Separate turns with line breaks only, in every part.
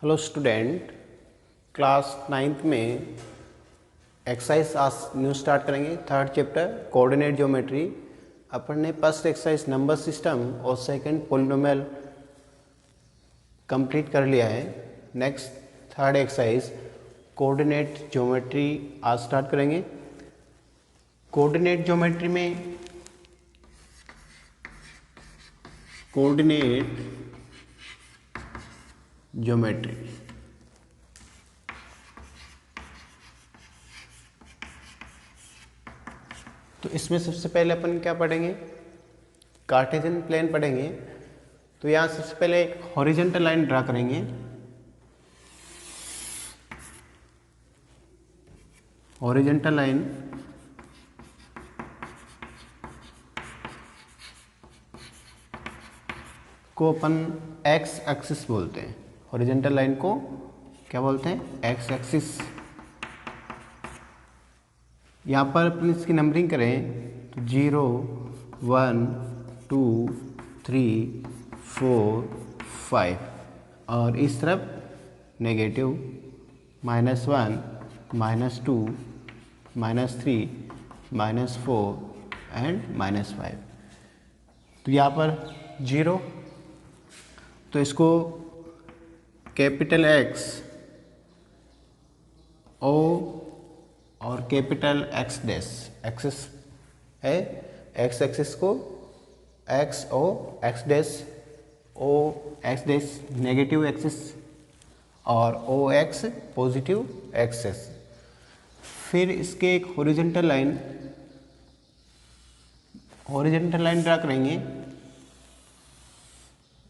Hello student, class 9th में exercise आज new start करेंगे। Third chapter coordinate geometry. अपन ने फर्स्ट एक्सरसाइज नंबर सिस्टम और सेकंड पॉलिनोमियल कंप्लीट कर लिया है। Next third exercise coordinate geometry आज स्टार्ट करेंगे। कोऑर्डिनेट ज्योमेट्री में कोऑर्डिनेट ज्योमेट्री तो इसमें सबसे पहले अपन क्या पढ़ेंगे, कार्टेशियन प्लेन पढ़ेंगे। तो यहाँ सबसे पहले एक हॉरिजॉन्टल लाइन ड्रा करेंगे। हॉरिजॉन्टल लाइन को अपन एक्स एक्सिस बोलते हैं। हॉरिजॉन्टल लाइन को क्या बोलते हैं? X axis. यहाँ पर अपन इसकी नंबरिंग करें तो 0 1 2 3 4 5 और इस तरफ नेगेटिव -1 -2 -3 -4 एंड -5। तो यहाँ पर 0, तो इसको कैपिटल एक्स ओ और कैपिटल एक्स डैश एक्सिस है। एक्स एक्सिस को X O X dash O X dash negative axis और ओ एक्स पॉजिटिव एक्सिस। फिर इसके एक हॉरिजॉन्टल लाइन ड्रा करेंगे।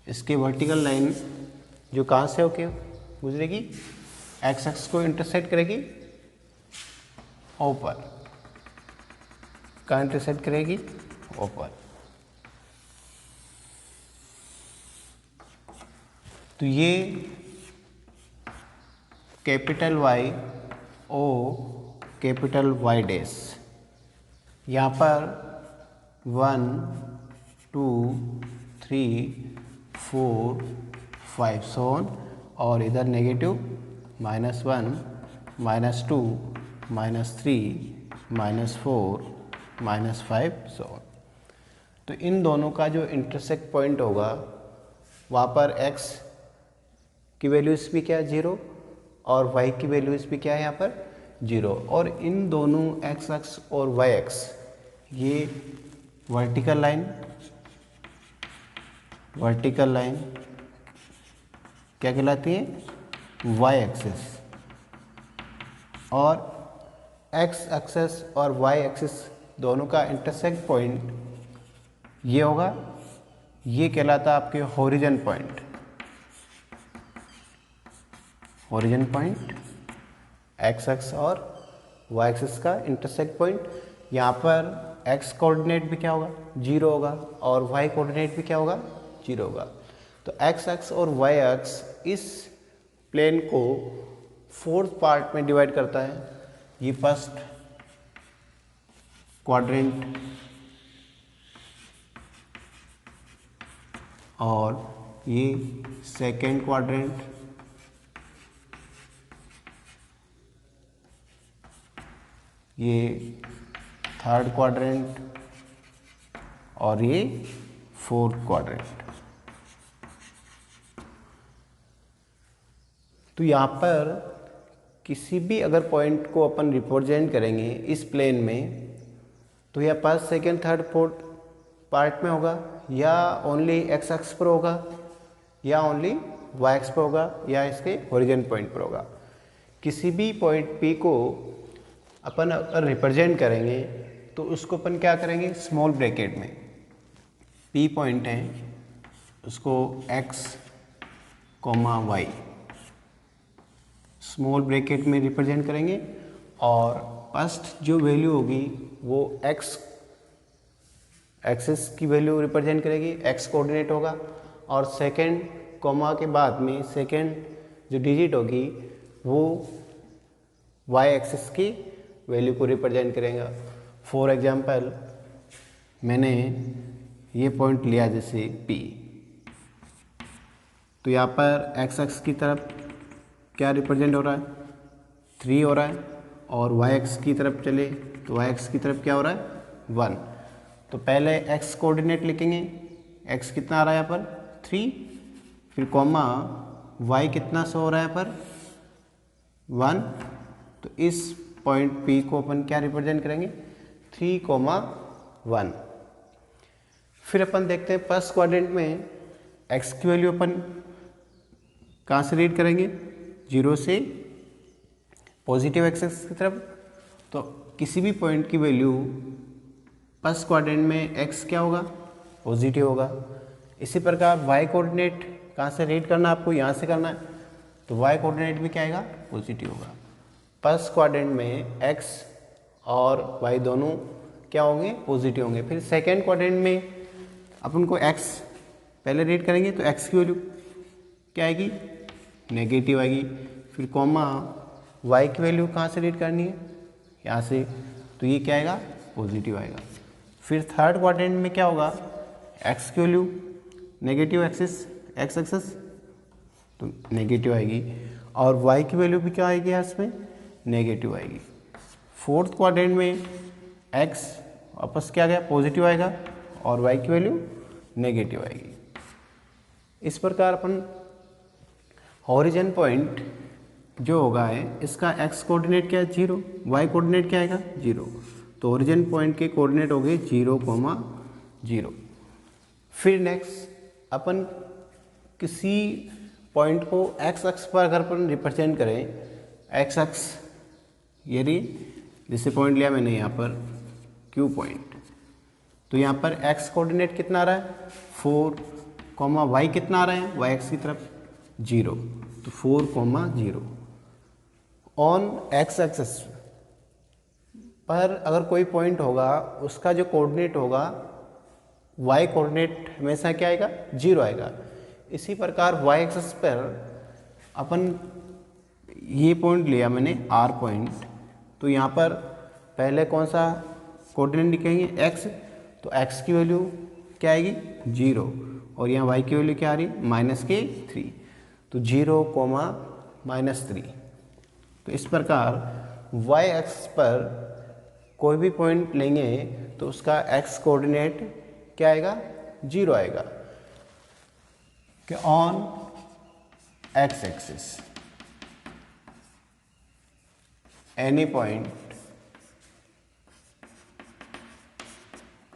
इसके वर्टिकल लाइन जो कहाँ से होके गुजरेगी, एक्स एक्स को इंटरसेक्ट करेगी, ऊपर कहाँ इंटरसेक्ट करेगी, ऊपर। तो ये capital Y O capital Y dash, यहाँ पर 1 2 3 4 5 सोन और इधर नेगेटिव -1 -2 -3 -4 -5 सोन। तो इन दोनों का जो इंटरसेक्ट पॉइंट होगा वहाँ पर x की वैल्यूज भी क्या है 0 और y की वैल्यूज भी क्या है यहाँ पर 0। और इन दोनों x एक्स और y एक्स ये वर्टिकल लाइन क्या कहलाती है, y एक्सिस। और x एक्सिस और y एक्सिस दोनों का इंटरसेक्ट पॉइंट ये होगा, ये कहलाता है आपके होरिजन पॉइंट। x एक्स और y एक्सिस का इंटरसेक्ट पॉइंट। यहाँ पर x कोऑर्डिनेट भी क्या होगा 0 होगा और y कोऑर्डिनेट भी क्या होगा 0 होगा। तो x एक्स और y एक्स इस प्लेन को 4th पार्ट में डिवाइड करता है। ये फर्स्ट क्वाड्रेंट और ये सेकेंड क्वाड्रेंट, ये थर्ड क्वाड्रेंट और ये फोर्थ क्वाड्रेंट। तो यहाँ पर किसी भी अगर पॉइंट को अपन रिप्रेजेंट करेंगे इस प्लेन में, तो यह first second third fourth part में होगा, या ओनली एक्स एक्स पर होगा, या ओनली वाई एक्स पर होगा, या इसके ओरिजिन पॉइंट पर होगा। किसी भी पॉइंट पी को अपन अगर रिप्रेजेंट करेंगे तो उसको अपन क्या करेंगे, स्मॉल ब्रैकेट में पी पॉइंट है उसको X comma Y small bracket में रिप्रेजेंट करेंगे। और फर्स्ट जो वैल्यू होगी वो एक्स एक्सिस की वैल्यू रिप्रेजेंट करेगी, एक्स कोऑर्डिनेट होगा। और सेकेंड कॉमा के बाद में सेकेंड जो डिजिट होगी वो वाई एक्सिस की वैल्यू को रिप्रेजेंट करेगा। फॉर एग्जांपल मैंने ये पॉइंट लिया जैसे P, तो यहाँ पर एक्स एक्स की तरफ क्या रिप्रेजेंट हो रहा है, 3 हो रहा है, और वाई एक्स की तरफ चले तो वाई एक्स की तरफ क्या हो रहा है, 1। तो पहले एक्स कोऑर्डिनेट लिखेंगे, एक्स कितना आ रहा है यहाँ पर 3, फिर कॉमा वाई कितना शो हो रहा है यहाँ पर 1। तो इस पॉइंट पी को अपन क्या रिप्रेजेंट करेंगे, 3, 1। फिर अपन देखते हैं फर्स्ट क्वाड्रेंट में एक्स की वैल्यू अपन कहाँ से रीड करेंगे, 0 से पॉजिटिव एक्सेस की तरफ। तो किसी भी पॉइंट की वैल्यू फर्स्ट क्वाड्रेंट में एक्स क्या होगा, पॉजिटिव होगा। इसी प्रकार वाई कोऑर्डिनेट कहाँ से रीड करना है आपको, यहाँ से करना है, तो वाई कोऑर्डिनेट भी क्या आएगा, पॉजिटिव होगा। फर्स्ट क्वाड्रेंट में एक्स और वाई दोनों क्या होंगे, पॉजिटिव होंगे। फिर सेकेंड क्वाड्रेंट में अपन को एक्स पहले रीड करेंगे तो एक्स की वैल्यू क्या आएगी, नेगेटिव आएगी। फिर कॉमा वाई की वैल्यू कहाँ से रीड करनी है, यहाँ से, तो ये क्या आएगा, पॉजिटिव आएगा। फिर थर्ड क्वाड्रेंट में क्या होगा, एक्स की value negative axis, x axis, तो नेगेटिव आएगी, और वाई की वैल्यू भी क्या आएगी इसमें, नेगेटिव आएगी। फोर्थ क्वाड्रेंट में एक्स वापस क्या गया, पॉजिटिव आएगा, और वाई की वैल्यू नेगेटिव आएगी। इस प्रकार अपन हॉरिजन पॉइंट जो होगा है इसका एक्स कोऑर्डिनेट क्या है, 0, वाई कोऑर्डिनेट क्या आएगा, 0। तो ओरिजिन पॉइंट के कोऑर्डिनेट हो गए 0, 0। फिर नेक्स्ट अपन किसी पॉइंट को एक्स अक्ष पर अगर अपन रिप्रेजेंट करें, एक्स अक्ष यदि जैसे पॉइंट लिया मैंने यहाँ पर क्यू पॉइंट, तो यहाँ पर एक्स कोऑर्डिनेट कितना आ रहा है 4, वाई कितना आ रहा है वाई एक्स की तरफ 0, तो 4, 0। ऑन एक्स एक्सिस पर अगर कोई पॉइंट होगा उसका जो कोऑर्डिनेट होगा वाई कोऑर्डिनेट हमेशा क्या आएगा, 0 आएगा। इसी प्रकार वाई एक्सिस पर अपन ये पॉइंट लिया मैंने आर पॉइंट, तो यहाँ पर पहले कौन सा कोऑर्डिनेट लिखेंगे, एक्स, तो एक्स की वैल्यू क्या आएगी 0, और यहाँ वाई की वैल्यू क्या आ रही -3, तो 0, -3। तो इस प्रकार वाई एक्स पर कोई भी पॉइंट लेंगे तो उसका एक्स कोऑर्डिनेट क्या आएगा, 0 आएगा। कि on x axis any point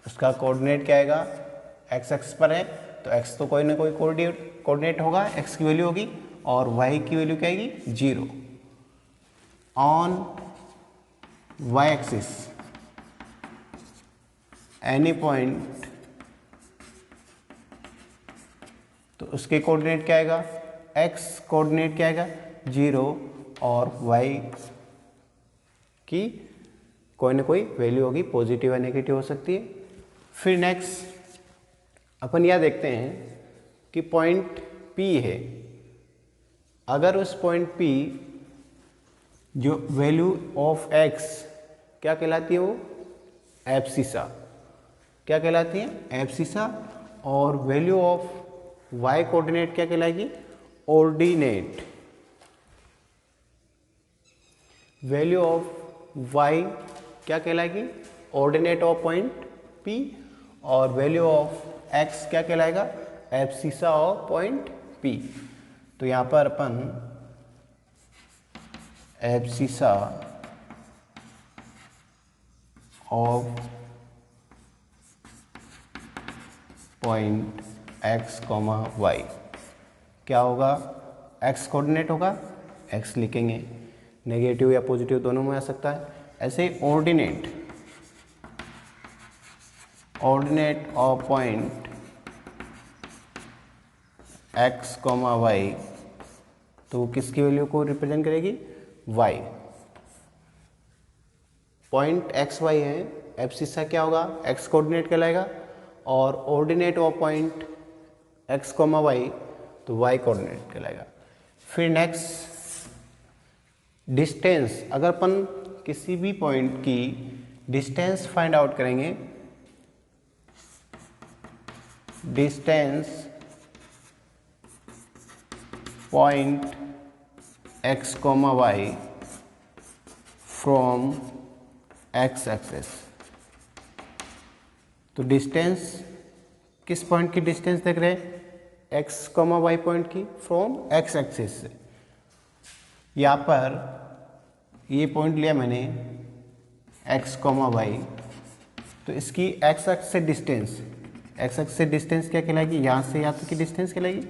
उसका कोऑर्डिनेट क्या आएगा, एक्स एक्स पर है तो एक्स तो कोई ना कोई कोऑर्डिनेट होगा, एक्स की वैल्यू होगी, और वाई की वैल्यू क्या आएगी 0। On Y axis any point तो उसके कोऑर्डिनेट क्या आएगा, एक्स कोऑर्डिनेट क्या आएगा 0, और वाई की कोई ना कोई वैल्यू होगी, पॉजिटिव या नेगेटिव हो सकती है। फिर नेक्स्ट अपन यह देखते हैं कि पॉइंट P है, अगर उस पॉइंट P जो वैल्यू ऑफ x क्या कहलाती है, वो एब्सिसा क्या कहलाती है, एब्सिसा, और वैल्यू ऑफ y कोऑर्डिनेट क्या कहलाएगी, ऑर्डिनेट। वैल्यू ऑफ y क्या कहलाएगी, ऑर्डिनेट ऑफ पॉइंट P, और वैल्यू ऑफ x क्या कहलाएगा, एब्सिसा ऑफ पॉइंट P। तो यहाँ पर अपन abscissa of point x, y क्या होगा, x कोऑर्डिनेट होगा, x लिखेंगे, नेगेटिव या पॉजिटिव दोनों में आ सकता है। ऐसे ही ordinate of point x, y, तो किसकी वैल्यू को रिप्रेजेंट करेगी, y। पॉइंट x y है, एब्सिसा क्या होगा, x कोऑर्डिनेट कहलाएगा, और ordinate of point x, y तो y कोऑर्डिनेट कहलाएगा। फिर नेक्स्ट डिस्टेंस, अगर अपन किसी भी पॉइंट की डिस्टेंस फाइंड आउट करेंगे, distance point X comma Y from X axis. तो डिस्टेंस किस पॉइंट की डिस्टेंस देख रहे हैं, एक्स कॉमा वाई पॉइंट की फ्रॉम एक्स एक्सेस से। यहाँ पर ये पॉइंट लिया मैंने एक्स कॉमा वाई, तो इसकी एक्स एक्स से डिस्टेंस, एक्स एक्स से डिस्टेंस क्या कहलाएगी, यहाँ से यहाँ तक की डिस्टेंस कहलाएगी।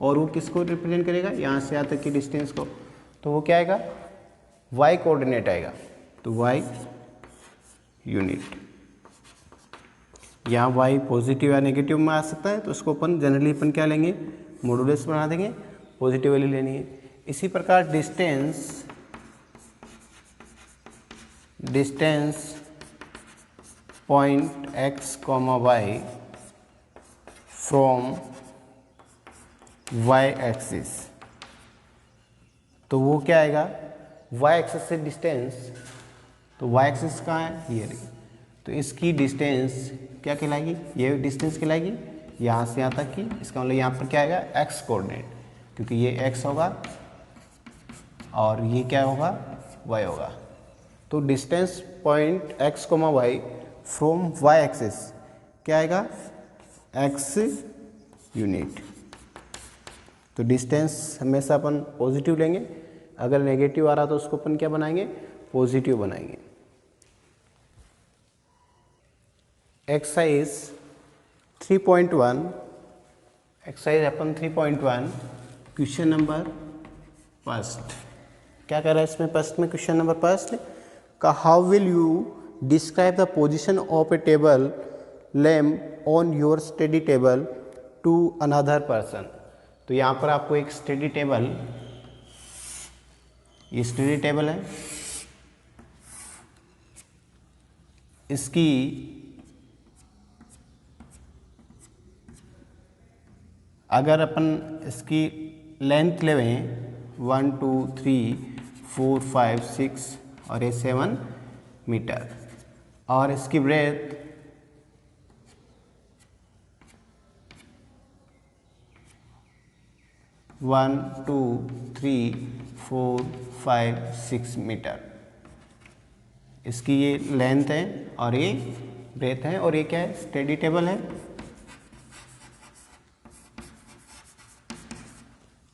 और वो किसको रिप्रेजेंट करेगा, यहाँ से यहाँ तक की डिस्टेंस को। तो वो क्या आएगा, वाई कोऑर्डिनेट आएगा। तो वाई यूनिट, यहाँ वाई पॉजिटिव या नेगेटिव में आ सकता है, तो उसको अपन जनरली अपन क्या लेंगे, मॉडुलस बना देंगे, पॉजिटिव वैल्यू लेनी है। इसी प्रकार distance point X comma Y from Y axis, तो वो क्या आएगा, वाई एक्सिस से डिस्टेंस, तो वाई एक्सिस कहाँ है, ये रही। तो इसकी डिस्टेंस क्या कहलाएगी, ये डिस्टेंस कहलाएगी यहाँ से यहाँ तक की। इसका मतलब यहाँ पर क्या आएगा, एक्स कोऑर्डिनेट, क्योंकि ये एक्स होगा और ये क्या होगा, वाई होगा। तो distance point X comma Y from Y axis क्या आएगा, एक्स यूनिट। तो डिस्टेंस हमेशा अपन पॉजिटिव लेंगे, अगर नेगेटिव आ रहा तो उसको अपन क्या बनाएंगे, पॉजिटिव बनाएंगे। एक्सरसाइज 3.1, एक्सरसाइज अपन 3.1 क्वेश्चन नंबर फर्स्ट क्या कह रहा है इसमें, फर्स्ट में क्वेश्चन नंबर फर्स्ट का, how will you describe the position of a table lamp on your study table to another person. तो यहाँ पर आपको एक स्टडी टेबल, ये स्टडी टेबल है, इसकी अगर अपन इसकी लेंथ लेवें 1 2 3 4 5 6 और ये 7 मीटर, और इसकी ब्रेथ 1 2 3 4 5 6 मीटर, इसकी ये लेंथ है और ये ब्रेथ है, और ये क्या है, स्टडी टेबल है।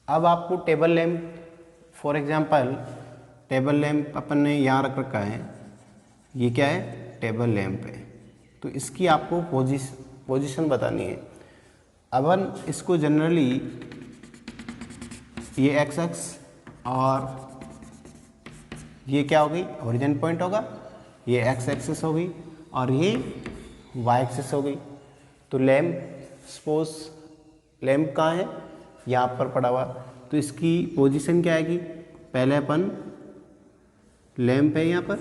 अब आपको table lamp, for example table lamp अपन ने यहाँ रख रखा है, ये क्या है, टेबल लैम्प है, तो इसकी आपको पोजीशन बतानी है। अपन इसको जनरली ये एक्स एक्स और ये क्या होगी, ओरिजिन पॉइंट होगा, ये एक्स एक्सिस होगी और ये वाई एक्सिस होगी। तो लैम्प, सपोज लैम्प कहाँ है, यहाँ पर पड़ा हुआ, तो इसकी पोजीशन क्या आएगी, पहले अपन लैम्प है यहाँ पर,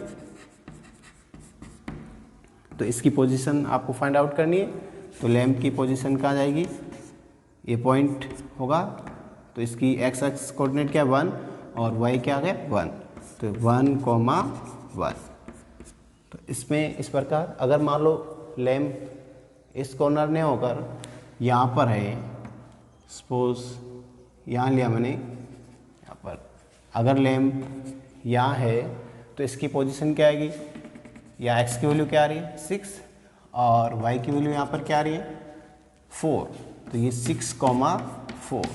तो इसकी पोजीशन आपको फाइंड आउट करनी है। तो लैम्प की पोजीशन कहाँ जाएगी, ये पॉइंट होगा, तो इसकी एक्स एक्स कोऑर्डिनेट क्या 1 और वाई क्या आ गया 1, तो 1,1। तो इसमें इस प्रकार अगर मान लो लैम्प इस कॉर्नर ने होकर यहाँ पर है, सपोज यहाँ लिया मैंने, यहाँ पर अगर लैम्प यहाँ है तो इसकी पोजीशन क्या आएगी, या एक्स की वैल्यू क्या आ रही है 6 और वाई की वैल्यू यहाँ पर क्या आ रही है 4, तो ये 6,4।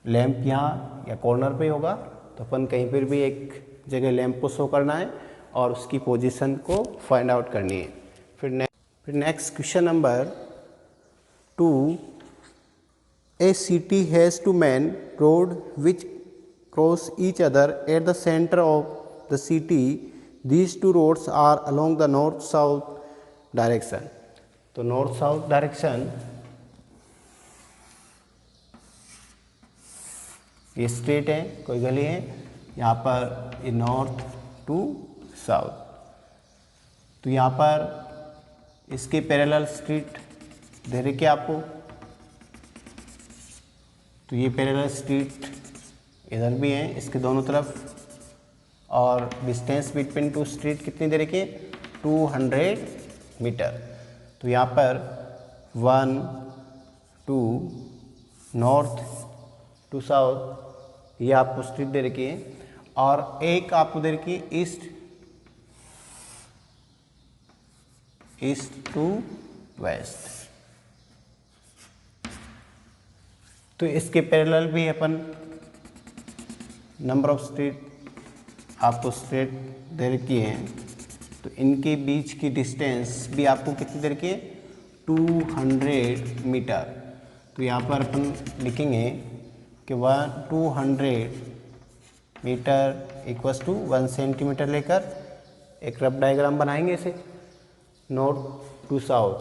लैम्प यहाँ या कॉर्नर पे होगा, तो अपन कहीं पर भी एक जगह लैम्प को शो करना है और उसकी पोजीशन को फाइंड आउट करनी है। फिर next question number 2, a city has two main road which cross each other at the center of the city. These two roads are along the north-south direction. तो north-south direction, ये straight है, कोई गली है, यहाँ पर ये नॉर्थ टू साउथ, तो यहाँ पर इसके पैरेलल स्ट्रीट दे रखी है आपको, तो ये पैरेलल स्ट्रीट इधर भी है इसके दोनों तरफ, और डिस्टेंस बिटवीन टू स्ट्रीट कितनी दे रखी है 200 मीटर। तो यहाँ पर 1 2 नॉर्थ टू साउथ ये आपको स्ट्रीट दे रखी है, और एक आपको दे रखी है ईस्ट टू वेस्ट। तो इसके पैरेलल भी अपन नंबर ऑफ स्ट्रीट आपको स्ट्रेट दे रखी है, तो इनके बीच की डिस्टेंस भी आपको कितनी दे रखी है, 200 मीटर। तो यहाँ पर अपन लिखेंगे कि 200 मीटर इक्वल्स टू 1 सेंटीमीटर लेकर एक रफ डायग्राम बनाएंगे इसे नॉर्थ टू साउथ,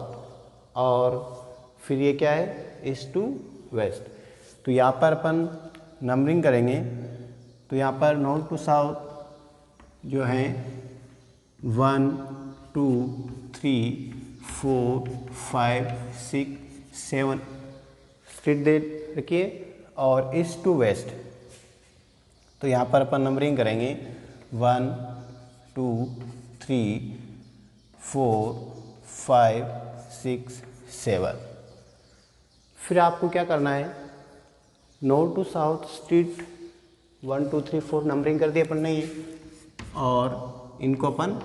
और फिर ये क्या है, ईस्ट टू वेस्ट। तो यहाँ पर अपन नंबरिंग करेंगे, तो यहाँ पर नॉर्थ टू साउथ जो है 1 2 3 4 5 6 7 स्ट्रीट दे रखिए, और ईस्ट टू वेस्ट तो यहाँ पर अपन नंबरिंग करेंगे 1 2 3 4 5 6 7। फिर आपको क्या करना है, north to south street 1 2 3 4 numbering कर दी अपन ने ये, और इनको अपन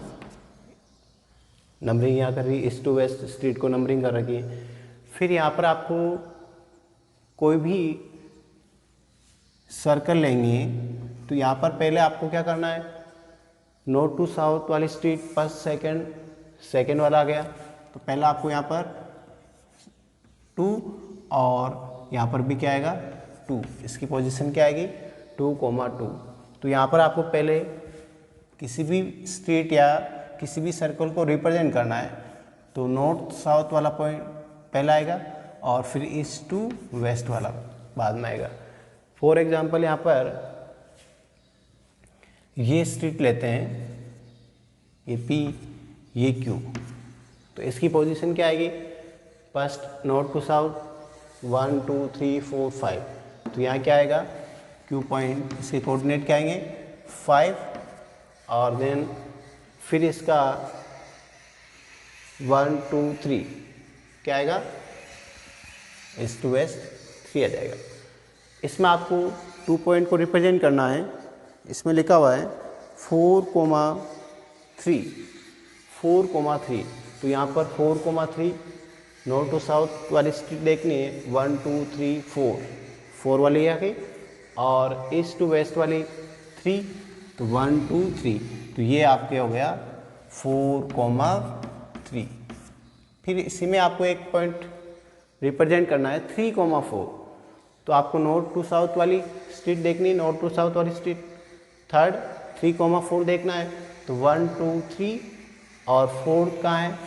नंबरिंग यहाँ कर रही, ईस्ट टू वेस्ट स्ट्रीट को नंबरिंग कर रखी है। फिर यहाँ पर आपको कोई भी सर्कल लेंगे, तो यहाँ पर पहले आपको क्या करना है, नॉर्थ टू साउथ वाली स्ट्रीट फर्स्ट सेकंड वाला आ गया, तो पहला आपको यहाँ पर 2 और यहाँ पर भी क्या आएगा 2, इसकी पोजीशन क्या आएगी 2, 2। तो यहाँ पर आपको पहले किसी भी स्ट्रीट या किसी भी सर्कल को रिप्रेजेंट करना है, तो नॉर्थ साउथ वाला पॉइंट पहला आएगा और फिर ईस्ट टू वेस्ट वाला बाद में आएगा। फॉर एग्जांपल यहाँ पर ये स्ट्रीट लेते हैं, ये P ये Q, तो इसकी पोजीशन क्या आएगी, फर्स्ट नॉर्थ टू साउथ 1 2 3 4 5, तो यहाँ क्या आएगा Q पॉइंट, इसके कोऑर्डिनेट क्या आएंगे 5, और देन फिर इसका 1 2 3 क्या आएगा, ईस्ट टू वेस्ट 3 आ जाएगा। इसमें आपको 2 पॉइंट को रिप्रेजेंट करना है, इसमें लिखा हुआ है 4,3, तो यहाँ पर 4,3 नॉर्थ टू साउथ वाली स्ट्रीट देखनी है, 1 2 3 4 वाली आ गई, और ईस्ट टू वेस्ट वाली 3, तो 1 2 3, तो ये आपके हो गया 4,3। फिर इसी में आपको एक पॉइंट रिप्रेजेंट करना है 3,4, तो आपको नॉर्थ टू साउथ वाली स्ट्रीट देखनी है, नॉर्थ टू साउथ वाली स्ट्रीट थर्ड 3,4 देखना है, तो 1 2 3 और 4 कहाँ है,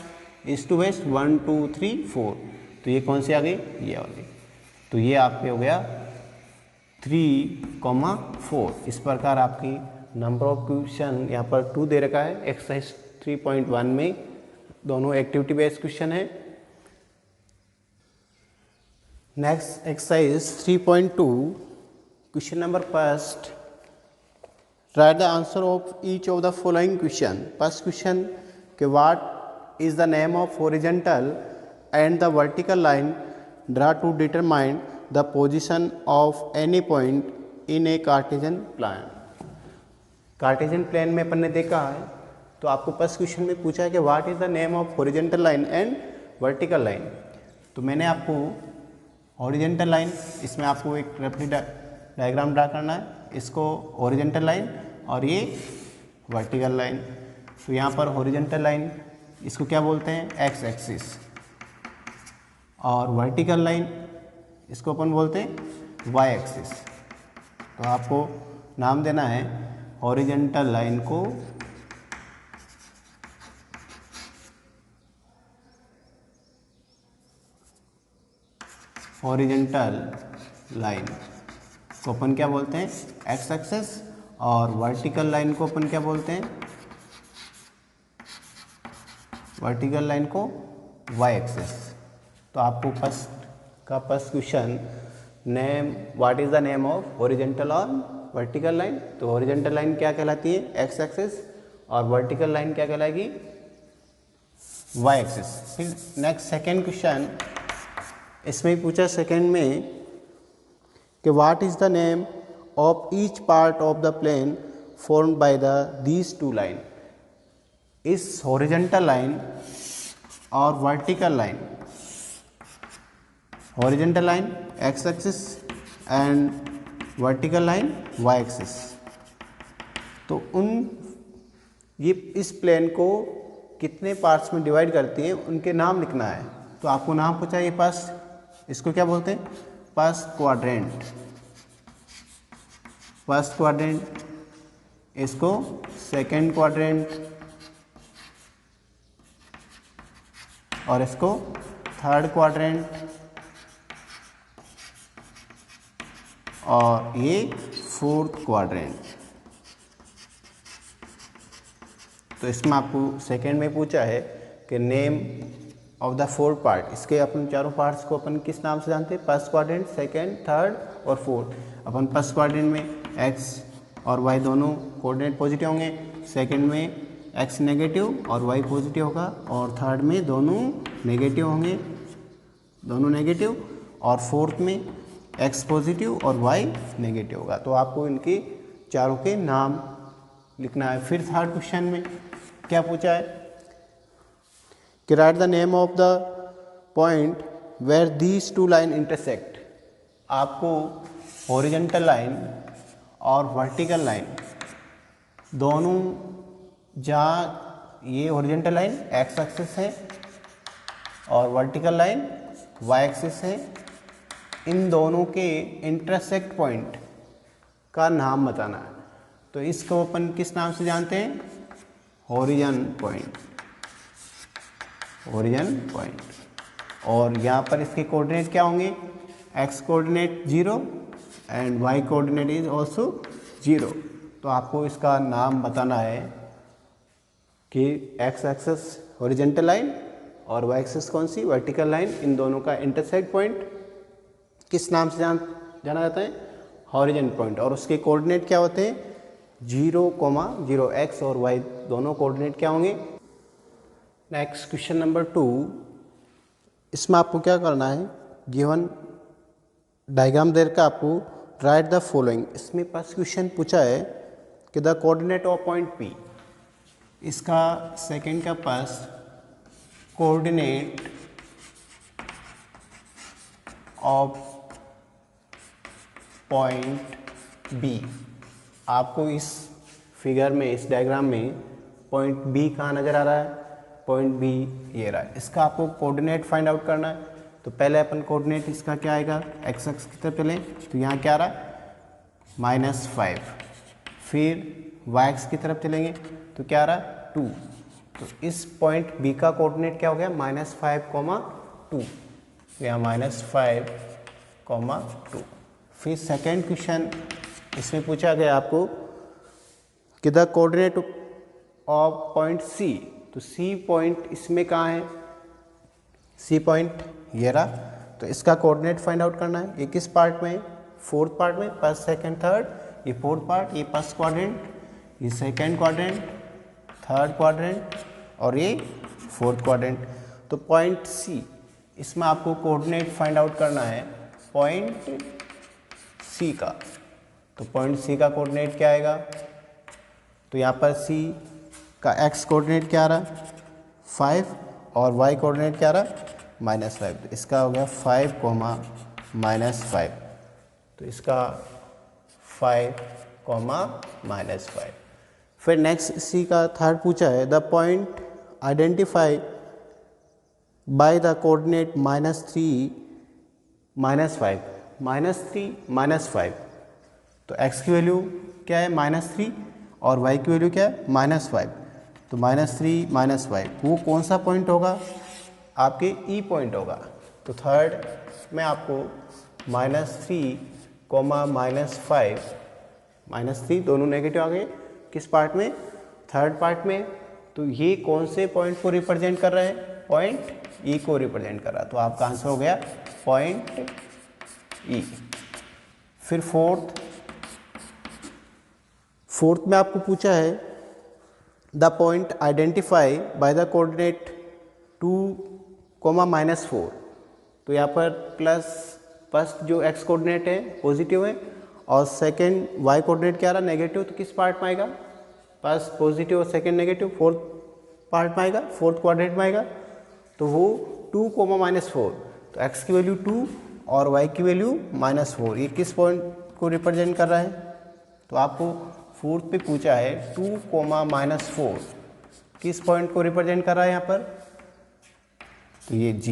ईस्ट टू वेस्ट 1 2 3 4, तो ये कौन सी आ गई, ये वाली, तो ये आपके हो गया 3,4। इस प्रकार आपकी नंबर ऑफ क्वेश्चन यहाँ पर 2 दे रखा है, एक्सरसाइज 3.1 में दोनों एक्टिविटी बेस्ड क्वेश्चन है। Next exercise 3.2, question number first, write the answer of each of the following question. First question के what is the name of horizontal and the vertical line draw to determine the position of any point in a cartesian plan. Cartesian plane में अपन ने देखा है, तो आपको first question में पूछा है कि what is the name of horizontal line and vertical line. तो मैंने आपको हॉरिजॉन्टल लाइन, इसमें आपको एक रफली डायग्राम ड्रा करना है, इसको हॉरिजॉन्टल लाइन और ये वर्टिकल लाइन। तो यहाँ पर हॉरिजॉन्टल लाइन इसको क्या बोलते हैं, एक्स एक्सिस, और वर्टिकल लाइन इसको अपन बोलते हैं वाई एक्सिस। तो आपको नाम देना है हॉरिजॉन्टल लाइन को हॉरिजॉन्टल लाइन को अपन क्या बोलते हैं, एक्स एक्सिस, और वर्टिकल लाइन को अपन क्या बोलते हैं, वर्टिकल लाइन को वाई एक्सिस। तो आपको first question name, what is the name of horizontal और वर्टिकल लाइन। तो हॉरिजॉन्टल लाइन क्या कहलाती है, एक्स एक्सिस, और वर्टिकल लाइन क्या कहलाएगी, वाई एक्सिस। फिर नेक्स्ट सेकेंड क्वेश्चन, इसमें पूछा सेकेंड में कि what is the name of each part of the plane formed by the these two line. इस हॉरिजेंटल लाइन और vertical line, horizontal line X axis and vertical line Y axis, तो ये इस plane को कितने parts में divide करती हैं उनके नाम लिखना है। तो आपको नाम पूछा है फर्स्ट, इसको क्या बोलते हैं, फर्स्ट क्वाड्रेंट, फर्स्ट क्वाड्रेंट, इसको सेकंड क्वाड्रेंट और इसको थर्ड क्वाड्रेंट और ये फोर्थ क्वाड्रेंट। तो इसमें आपको सेकंड में पूछा है कि name of the four part, इसके अपन चारों पार्ट्स को अपन किस नाम से जानते हैं, फर्स्ट क्वाड्रेंट, सेकंड, थर्ड और फोर्थ। अपन फर्स्ट क्वाड्रेंट में एक्स और वाई दोनों कोऑर्डिनेट पॉजिटिव होंगे, सेकंड में एक्स नेगेटिव और वाई पॉजिटिव होगा और थर्ड में दोनों नेगेटिव होंगे, दोनों नेगेटिव, और फोर्थ में एक्स पॉजिटिव और वाई नेगेटिव होगा। तो आपको इनके चारों के नाम लिखना है। फिर थर्ड क्वेश्चन में क्या पूछा है कि write the name of the point where these two line intersect. आपको हॉरिजेंटल लाइन और वर्टिकल लाइन दोनों, जहाँ ये हॉरिजेंटल लाइन एक्स एक्सिस है और वर्टिकल लाइन वाई एक्सिस है, इन दोनों के इंटरसेक्ट पॉइंट का नाम बताना है। तो इसको अपन किस नाम से जानते हैं, ओरिजिन पॉइंट, ओरिजिन पॉइंट। और यहाँ पर इसके कोऑर्डिनेट क्या होंगे, X coordinate 0 and Y coordinate is also 0। तो आपको इसका नाम बताना है कि एक्स एक्सिस हॉरिजॉन्टल लाइन और वाई एक्सिस कौन सी, वर्टिकल लाइन, इन दोनों का इंटरसेक्ट पॉइंट किस नाम से जाना जाता है, हॉरिजॉन्टल पॉइंट। और उसके कोऑर्डिनेट क्या होते हैं, 0,0, एक्स और वाई दोनों कोऑर्डिनेट क्या होंगे। नेक्स्ट क्वेश्चन नंबर 2, इसमें आपको क्या करना है, गिवन डायग्राम देर का आपको राइट द फॉलोइंग। इसमें फर्स्ट क्वेश्चन पूछा है कि the coordinate of point P, इसका सेकंड का पास कोऑर्डिनेट ऑफ पॉइंट बी। आपको इस फिगर में, इस डायग्राम में पॉइंट बी कहाँ नज़र आ रहा है, पॉइंट बी ये रहा है। इसका आपको कोऑर्डिनेट फाइंड आउट करना है। तो पहले अपन कोऑर्डिनेट इसका क्या आएगा, एक्स एक्स की तरफ चलें तो यहाँ क्या आ रहा है -5। फिर वाई एक्स की तरफ चलेंगे तो क्या आ रहा है 2। तो इस पॉइंट बी का कोऑर्डिनेट क्या हो गया -5,2, यहाँ -5,2। फिर सेकेंड क्वेश्चन इसमें पूछा गया आपको कि the coordinate of point C. तो सी पॉइंट इसमें कहाँ है, सी पॉइंट ये रहा। तो इसका कोऑर्डिनेट फाइंड आउट करना है। ये किस पार्ट में, फोर्थ पार्ट में, फर्स्ट सेकंड थर्ड, ये फोर्थ पार्ट, ये फर्स्ट क्वाड्रेंट, ये सेकंड क्वाड्रेंट, थर्ड क्वाड्रेंट और ये फोर्थ क्वाड्रेंट। तो पॉइंट सी, इसमें आपको कोऑर्डिनेट फाइंड आउट करना है पॉइंट सी का। तो पॉइंट सी का कोऑर्डिनेट क्या आएगा, तो यहाँ पर सी का एक्स कोऑर्डिनेट क्या आ रहा 5 और वाई कोऑर्डिनेट क्या आ रहा -5। तो इसका हो गया 5, -5। तो इसका 5, -5। फिर नेक्स्ट सी का थर्ड पूछा है the point identify by the coordinate -3, -5, -3, -5। तो x की वैल्यू क्या है -3 और y की वैल्यू क्या है -5। तो -3, -5 वो कौन सा पॉइंट होगा, आपके ई पॉइंट होगा। तो थर्ड में आपको -3, -5, -3 दोनों नेगेटिव आ गए किस पार्ट में, थर्ड पार्ट में। तो ये कौन से पॉइंट को रिप्रेजेंट कर रहा है, पॉइंट ई को रिप्रेजेंट कर रहा है। तो आपका आंसर हो गया पॉइंट ई। फिर फोर्थ में आपको पूछा है the point identify by the coordinate 2, -4। तो यहाँ पर प्लस फर्स्ट जो एक्स कोऑर्डिनेट है पॉजिटिव है और सेकेंड वाई कोऑर्डिनेट क्या रहा नेगेटिव, तो किस पार्ट में आएगा, फर्स्ट पॉजिटिव और सेकेंड नेगेटिव, फोर्थ पार्ट में आएगा, फोर्थ क्वाड्रेंट में आएगा, तो वो 2 -4, तो x की वैल्यू 2 और y की वैल्यू -4, ये किस पॉइंट को रिप्रेजेंट कर रहा है, तो आपको फोर्थ पे पूछा है 2, -4 किस पॉइंट को रिप्रेजेंट कर रहा है यहाँ पर, तो ये G,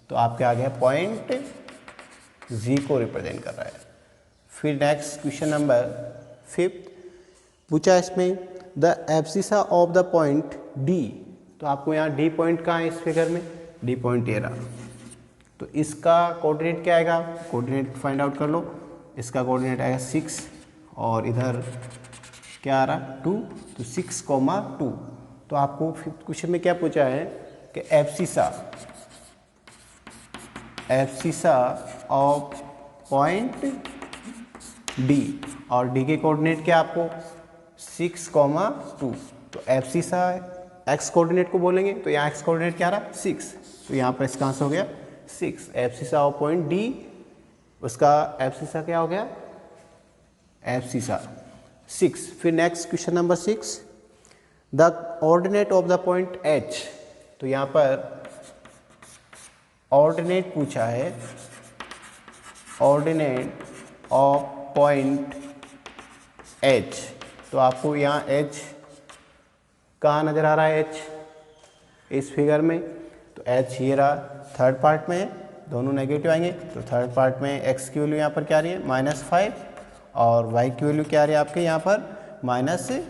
तो आपके आ गया पॉइंट G को रिप्रेजेंट कर रहा है। फिर नेक्स्ट क्वेश्चन नंबर 5 पूछा है इसमें the abscissa of the point D, तो आपको यहाँ D पॉइंट कहाँ है इस फिगर में, D पॉइंट ये रहा, तो इसका कोऑर्डिनेट क्या आएगा, कोऑर्डिनेट फाइंड आउट कर लो, इसका कोऑर्डिनेट आएगा 6 और इधर क्या आ रहा 2, तो 6, 2, तो आपको फिफ्थ क्वेश्चन में क्या पूछा है कि एब्सिसा ऑफ पॉइंट D, और D के कोऑर्डिनेट क्या आपको 6, 2, तो एब्सिसा x कोऑर्डिनेट को बोलेंगे, तो यहाँ x कोऑर्डिनेट क्या रहा 6, तो यहाँ पर इसका आंसर हो गया 6, एब्सिसा ऑफ पॉइंट D, उसका एब्सिसा क्या हो गया, एब्सिसा 6। फिर next question number 6 the ordinate of the point H, तो यहाँ पर ऑर्डिनेट पूछा है, ऑर्डिनेट ऑफ पॉइंट H, तो आपको यहाँ H कहाँ नज़र आ रहा है, H इस फिगर में, तो H ये रहा थर्ड पार्ट में है, दोनों नेगेटिव आएंगे, तो थर्ड पार्ट में x की वैल्यू यहाँ पर क्या आ रही है -5 और y की वैल्यू क्या आ रही है आपके यहाँ पर -3,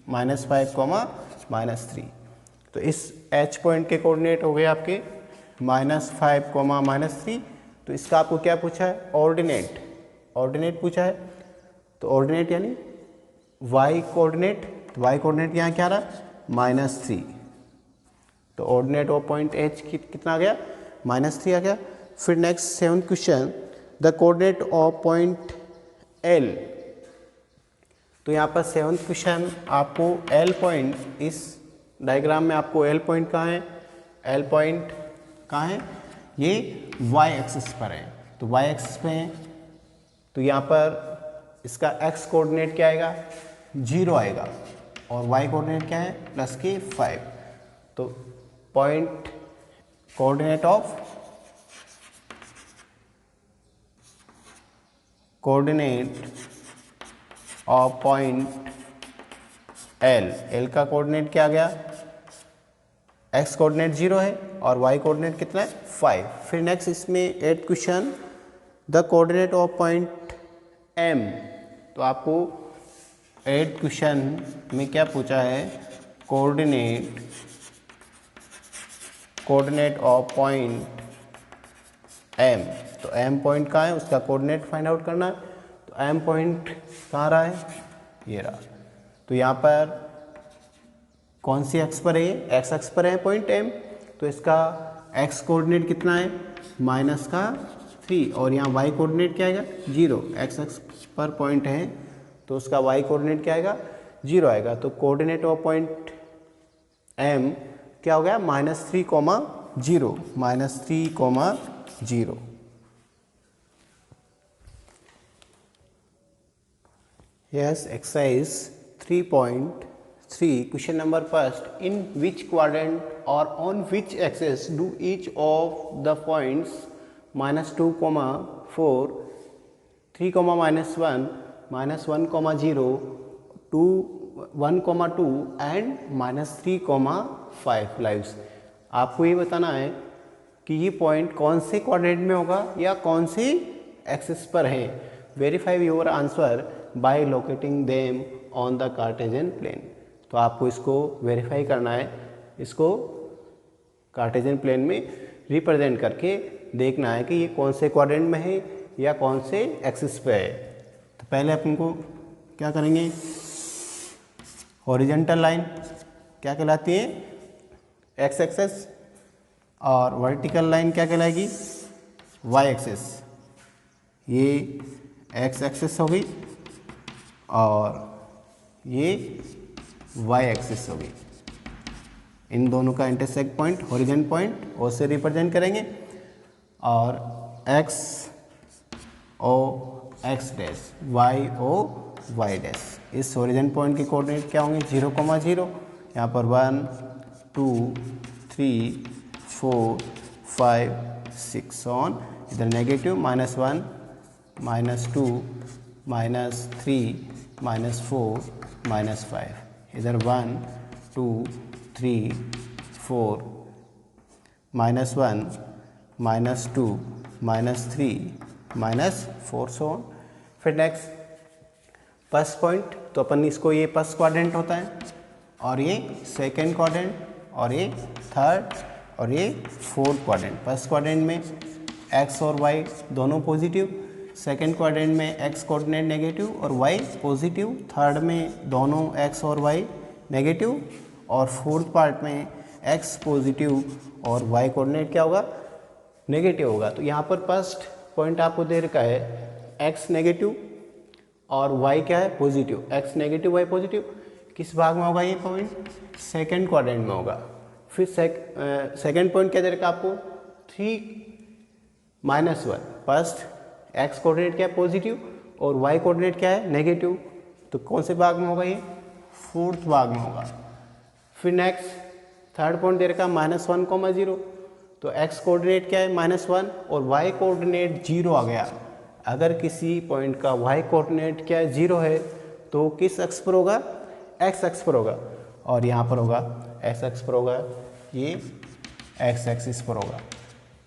-5, -3, तो इस H पॉइंट के कोऑर्डिनेट हो गए आपके -5, -3, तो इसका आपको क्या पूछा है, ऑर्डिनेट पूछा है, तो ऑर्डिनेट यानी y कोऑर्डिनेट, तो y कोऑर्डिनेट यहाँ क्या रहा -3, तो ऑर्डिनेट ऑफ पॉइंट H कितना आ गया -3 आ गया। फिर next 7th question the coordinate of point L, तो यहाँ पर 7th क्वेश्चन आपको L पॉइंट, इस डायग्राम में आपको L पॉइंट कहाँ है, L पॉइंट कहाँ है, ये y एक्सिस पर है, तो y एक्सिस पे है, तो यहाँ पर इसका x कोऑर्डिनेट क्या आएगा 0 आएगा और y कोऑर्डिनेट क्या है +5, तो point coordinate of point L का कोऑर्डिनेट क्या आ गया, x कोऑर्डिनेट 0 है और y कोऑर्डिनेट कितना है 5। फिर नेक्स्ट इसमें 8th question the coordinate of point M, तो आपको 8th क्वेश्चन में क्या पूछा है, कोऑर्डिनेट ऑफ पॉइंट M, तो M पॉइंट कहाँ है, उसका कोऑर्डिनेट फाइंड आउट करना है, तो M पॉइंट कहाँ रहा है, ये रहा, तो यहाँ पर कौन सी एक्स पर है, ये x एक्स पर है पॉइंट M, तो इसका x कोऑर्डिनेट कितना है -3 और यहाँ y कोऑर्डिनेट क्या आएगा 0, x एक्स पर पॉइंट है तो उसका y कोऑर्डिनेट क्या आएगा 0 आएगा, तो कोऑर्डिनेट ऑफ पॉइंट M क्या हो गया -3, 0। Yes, exercise 3.3 question number first, in which quadrant or on which axis do each of the points -2, 4, 3, -1, -1, 0, 2, 1, 2 and -3, 5 lives. आपको ये बताना है कि ये पॉइंट कौन से क्वाड्रेंट में होगा या कौन से एक्सिस पर है। Verify your answer by locating them on the Cartesian plane. तो आपको इसको वेरीफाई करना है, इसको कार्टेशियन प्लेन में रिप्रेजेंट करके देखना है कि ये कौन से क्वाड्रेंट में है या कौन से एक्सिस पे है। तो पहले अपन को क्या करेंगे, हॉरिजॉन्टल लाइन क्या कहलाती है एक्स एक्सिस और वर्टिकल लाइन क्या कहलाएगी वाई एक्सिस। ये एक्स एक्सिस हो गई और ये वाई एक्सिस हो गई। इन दोनों का intersect point horizontal point O से रिप्रेजेंट करेंगे और X O X dash, Y O Y dash. इस ओरिजिन पॉइंट के कोऑर्डिनेट क्या होंगे 0,0, यहाँ पर 1 2 3 4 5 6 ऑन, इधर नेगेटिव -1 -2 -3 -4 -5, इधर 1 2 3 4 -1 -2 -3 -4 सो ऑन। फिर नेक्स्ट फर्स्ट पॉइंट, तो अपन इसको ये फर्स्ट क्वाड्रेंट होता है और ये सेकंड क्वाड्रेंट और ये थर्ड और ये फोर्थ क्वाड्रेंट। फर्स्ट क्वाड्रेंट में एक्स और वाई दोनों पॉजिटिव, सेकंड क्वाड्रेंट में एक्स कोऑर्डिनेट नेगेटिव और वाई पॉजिटिव, थर्ड में दोनों एक्स और वाई नेगेटिव और फोर्थ पार्ट में एक्स पॉजिटिव और वाई कोऑर्डिनेट क्या होगा नेगेटिव होगा। तो यहाँ पर फर्स्ट पॉइंट आपको दे रखा है एक्स नेगेटिव और y क्या है positive, x negative y positive. किस भाग में होगा ये पॉइंट सेकंड क्वाड्रेंट में होगा। फिर सेकंड पॉइंट क्या दे रखा आपको 3 -1, फर्स्ट x कोऑर्डिनेट क्या है पॉजिटिव और y कोऑर्डिनेट क्या है नेगेटिव, तो कौन से भाग में होगा ये फोर्थ भाग में होगा। फिर नेक्स्ट थर्ड पॉइंट दे रखा -1,0, तो x कोऑर्डिनेट क्या है -1 और y कोऑर्डिनेट 0 आ गया। अगर किसी पॉइंट का y कोऑर्डिनेट क्या है 0 है तो किस अक्ष पर होगा x अक्ष पर होगा, और यहाँ पर होगा x अक्ष पर होगा, ये x एक्सिस पर होगा।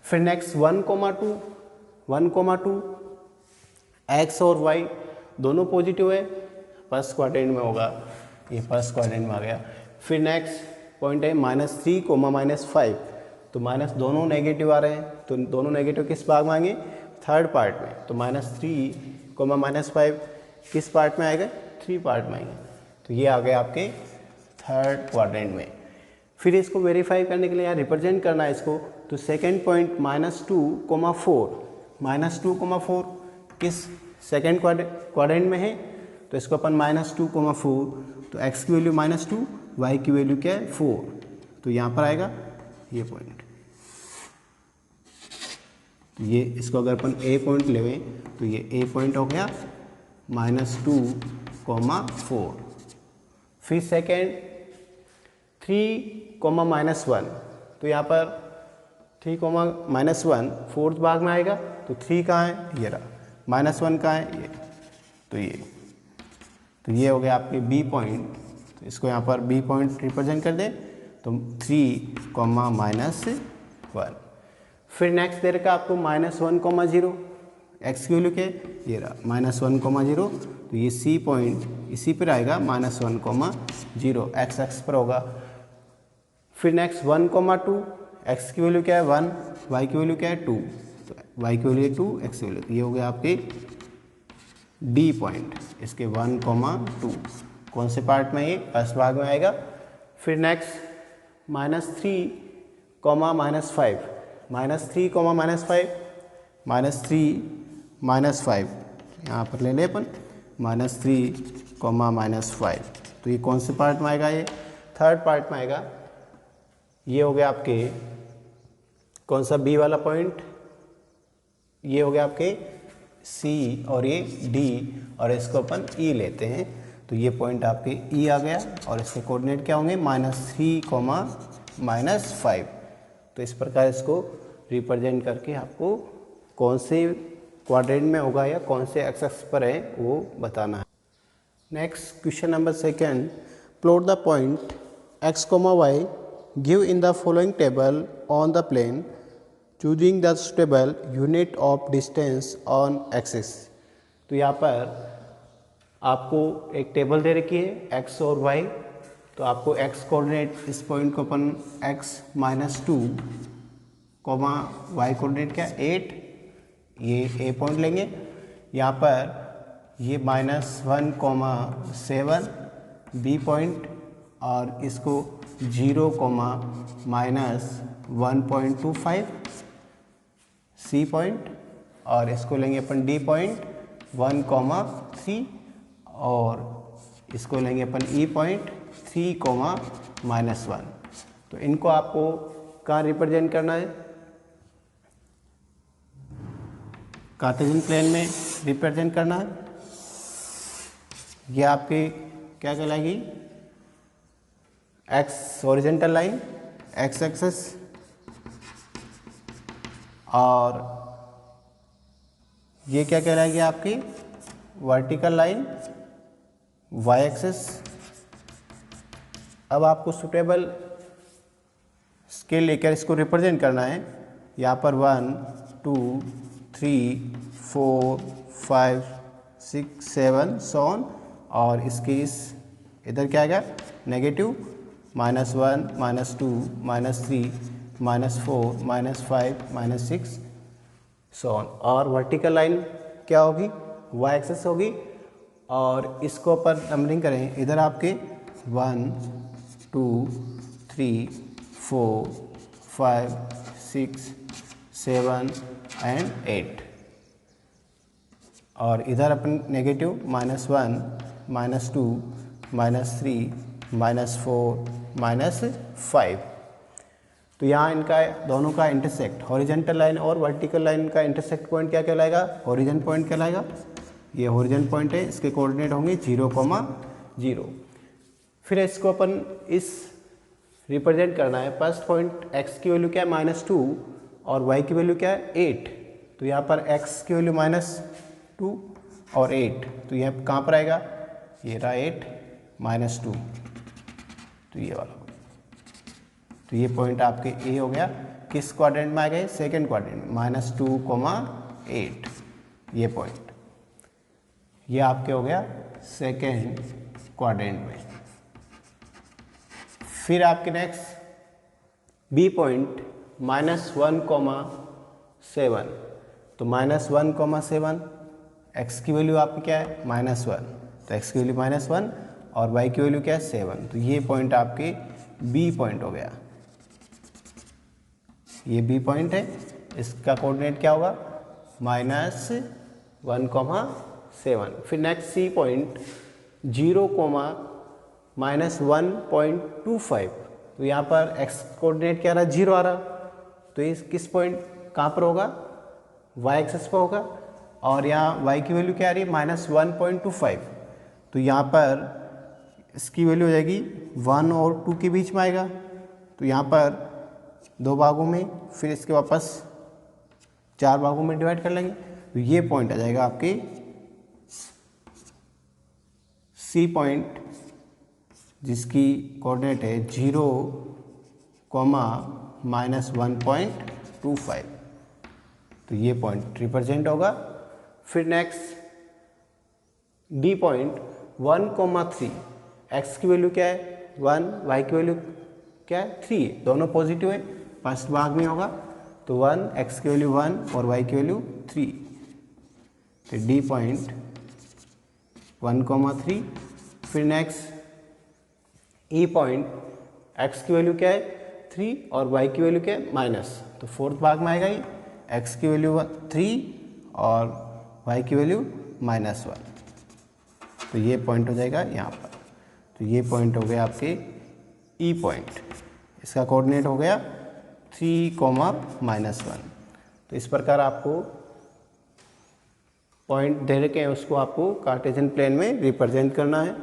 फिर नेक्स्ट 1,2 x और y दोनों पॉजिटिव है, फर्स्ट क्वाड्रेंट में होगा, ये फर्स्ट क्वाड्रेंट में आ गया। फिर नेक्स्ट पॉइंट है -3, -5, तो माइनस दोनों नेगेटिव आ रहे हैं, तो दोनों नेगेटिव किस भाग में आएंगे थर्ड पार्ट में, तो -3, -5 किस पार्ट में आएगा 3 पार्ट में आएंगे, तो ये आ गए आपके थर्ड क्वाड्रेंट में। फिर इसको वेरीफाई करने के लिए यहाँ रिप्रेजेंट करना है इसको, तो सेकेंड पॉइंट -2,4 किस सेकेंड क्वाड्रेंट में है, तो इसको अपन -2,4, तो x की वैल्यू -2, y की वैल्यू क्या है 4, तो यहाँ पर आएगा ये पॉइंट। ये इसको अगर अपन ए पॉइंट लेवें तो ये ए पॉइंट हो गया -2,4। फिर सेकेंड 3,-1, तो यहाँ पर 3,-1 फोर्थ भाग में आएगा, तो 3 कहाँ है ये रहा, -1 कहाँ है ये, तो ये हो गया आपके बी पॉइंट, तो इसको यहाँ पर बी पॉइंट रिप्रेजेंट कर दें, तो 3,-1। फिर नेक्स्ट दे रखा आपको -1,0, एक्स की वैल्यू क्या ये रहा -1,0, तो ये सी पॉइंट इसी पर आएगा -1,0, एक्स एक्स पर होगा। फिर नेक्स्ट 1,2, एक्स की वैल्यू क्या है 1, वाई की वैल्यू क्या है 2, तो वाई की वैल्यू 2, एक्स की वैल्यू, तो ये हो गया आपके डी पॉइंट, इसके 1,2 कौन से पार्ट में ये फर्स्ट भाग में आएगा। फिर नेक्स्ट -3, -5 यहाँ पर ले लें अपन -3, -5, तो ये कौन से पार्ट में आएगा, ये थर्ड पार्ट में आएगा। ये हो गया आपके कौन सा बी वाला पॉइंट, ये हो गया आपके सी और ये डी, और इसको अपन ई लेते हैं, तो ये पॉइंट आपके ई आ गया, और इसके कोऑर्डिनेट क्या होंगे -3, -5। तो इस प्रकार इसको रिप्रेजेंट करके आपको कौन से क्वाड्रेंट में होगा या कौन से एक्सिस पर है वो बताना है। Next question number second, plot the point x, y give in the following table on the plane choosing the suitable unit of distance on axis. तो यहाँ पर आपको एक टेबल दे रखी है x और y, तो आपको x कोऑर्डिनेट इस पॉइंट को अपन x -2, y कोऑर्डिनेट क्या 8, ये a पॉइंट लेंगे। यहाँ पर ये -1,7 b पॉइंट, और इसको 0,-1.25 c पॉइंट, और इसको लेंगे अपन d पॉइंट 1,3, और इसको लेंगे अपन e पॉइंट 3,-1। तो इनको आपको कहाँ रिप्रेजेंट करना है, कार्टेशियन प्लेन में रिप्रेजेंट करना है। ये आपकी क्या कहलाएगी, X horizontal line, X axis, और ये क्या कहलाएगी आपकी वर्टिकल लाइन, वाई एक्सेस। अब आपको सुटेबल स्केल लेकर इसको रिप्रेजेंट करना है। यहाँ पर 1 2 3 4 5 6 7 सो ऑन, और इसकी इधर क्या आएगा नेगेटिव, -1 -2 -3 -4 -5 -6 सो ऑन। और वर्टिकल लाइन क्या होगी, वाई एक्सेस होगी। और इसको अपन नंबरिंग करें, इधर आपके 1 2 3 4 5 6 7 एंड 8, और इधर अपन नेगेटिव -1 -2 -3 -4 -5। तो यहाँ इनका दोनों का इंटरसेक्ट, हॉरिजेंटल लाइन और वर्टिकल लाइन का इंटरसेक्ट पॉइंट क्या कहलाएगा, ओरिजिन पॉइंट कहलाएगा। ये ओरिजिन पॉइंट है, इसके कोऑर्डिनेट होंगे 0, 0। फिर इसको अपन इस रिप्रेजेंट करना है, फर्स्ट पॉइंट x की वैल्यू क्या है -2 और y की वैल्यू क्या है 8। तो यहाँ पर x की वैल्यू -2 और 8, तो यह कहाँ पर आएगा, ये रहा 8 -2, तो ये वाला। तो ये पॉइंट आपके ए हो गया, किस क्वाड्रेंट में आ गए, सेकेंड क्वाड्रेंट, -2, 8, ये पॉइंट, ये आपके हो गया सेकेंड क्वाड्रेंट में। फिर आपके नेक्स्ट बी पॉइंट -1, 7, तो -1, 7, x की वैल्यू आपकी क्या है -1, तो x की वैल्यू -1 और y की वैल्यू क्या है 7, तो ये पॉइंट आपके बी पॉइंट हो गया। ये बी पॉइंट है, इसका कोऑर्डिनेट क्या होगा -1, 7। फिर नेक्स्ट सी पॉइंट 0, -1.25, तो यहाँ पर x कोऑर्डिनेट क्या रहा 0 आ रहा, तो इस किस पॉइंट कहाँ पर होगा, y एक्सेस पर होगा। और यहाँ y की वैल्यू क्या आ रही है -1.25, तो यहाँ पर इसकी वैल्यू हो जाएगी 1 और 2 के बीच में आएगा, तो यहाँ पर 2 भागों में, फिर इसके वापस 4 भागों में डिवाइड कर लेंगे, तो ये पॉइंट आ जाएगा आपके सी पॉइंट, जिसकी कोऑर्डिनेट है 0, -1.25, तो ये पॉइंट रिप्रेजेंट होगा। फिर नेक्स्ट डी पॉइंट 1, 3, x की वैल्यू क्या है 1, y की वैल्यू क्या है 3, दोनों पॉजिटिव है, फर्स्ट भाग में होगा, तो 1, x की वैल्यू 1 और y की वैल्यू 3, तो डी पॉइंट 1, 3। फिर नेक्स्ट ई पॉइंट, x की वैल्यू क्या है 3 और y की वैल्यू क्या है माइनस, तो फोर्थ भाग में आएगा ये, x की वैल्यू 3 और y की वैल्यू -1, तो ये पॉइंट हो जाएगा यहाँ पर। तो ये पॉइंट हो गया आपके ई पॉइंट, इसका कोऑर्डिनेट हो गया 3, -1। तो इस प्रकार आपको पॉइंट दे रखे हैं, उसको आपको कार्टेशियन प्लेन में रिप्रेजेंट करना है।